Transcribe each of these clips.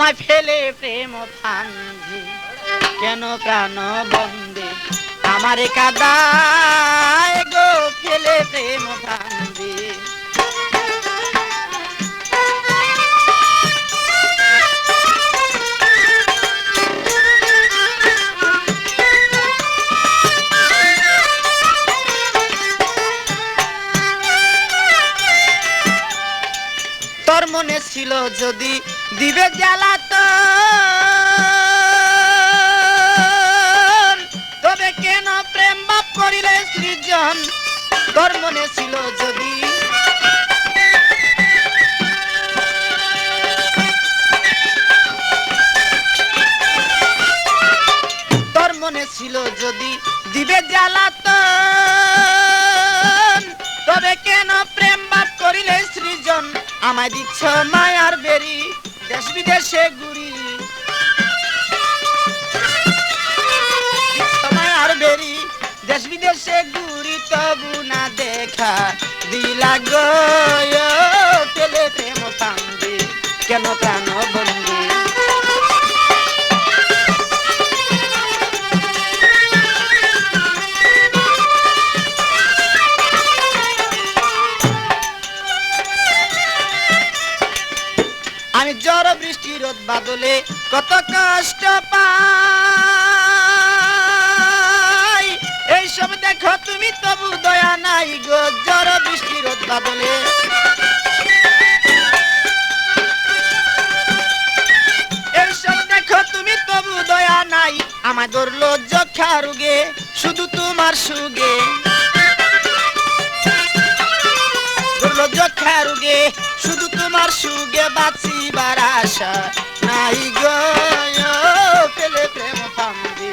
আমায় ফেলে প্রেম ফান্ধি কেন প্রাণ বন্দে আমারে কাদায় গো ফেলে প্রেম ফান্ধি। তোর মনে ছিল যদি দিবে জ্বালাতন তবে কেন প্রেম বাপ করিলে সৃজন। তোর মনে ছিল যদি তোর মনে ছিল যদি দিবে জ্বালাতন তবে কেন প্রেম বাপ করিলে সৃজন। আমায় দিচ্ছ মায়ার বেরি দেশ বিদেশে ঘুরি মায়ার বেরি দেশ বিদেশে ঘুরি তবু না দেখা দিলা গো ফেলে প্রেম ফান্ধি কেন প্রাণ বন্দী। আমি ঝড় বৃষ্টি রোদ বাদলে কত কষ্ট পাই এইসব দেখো তুমি তবু দয়া নাই গো। ঝড় বৃষ্টি রোদ বাদলে এইসব দেখো তুমি তবু দয়া নাই। আমার ধরলো যক্ষা রোগে শুধু তোমার সুগে ধরলো যক্ষা রোগে শুধু তোমার সুগে বাঁচিবার আশা নাই গো ফেলে প্রেম ফান্ধি।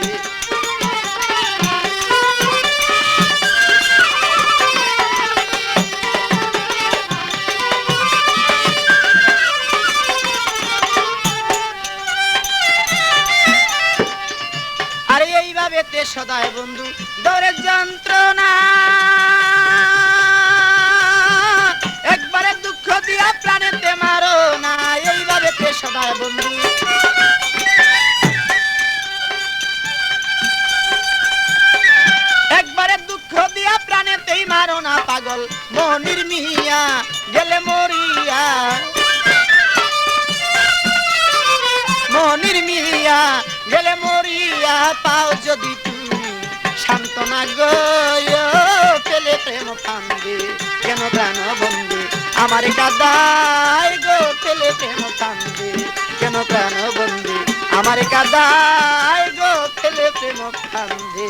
আরে এইভাবে তে সদায় বন্ধু দরের যন্ত্রণা একবারে দুঃখ দিয়া প্রাণেতে মারো না। এইভাবে তে সদায় বন্ধু একবারে দুঃখ দিয়া প্রাণেতেই মারো না। পাগল মনির মিয়া গেলে মরিয়া মনির মিয়া গেলে মরিয়া পাও যদি তুমি সান্ত্বনা গো ফেলে প্রেম ফান্ধি কেন প্রাণ বন্দী আমার কাদায় গো ফেলে প্রেম ফান্ধি কেন প্রাণ বন্দী আমার কাদায় গো ফেলে প্রেম ফান্ধি।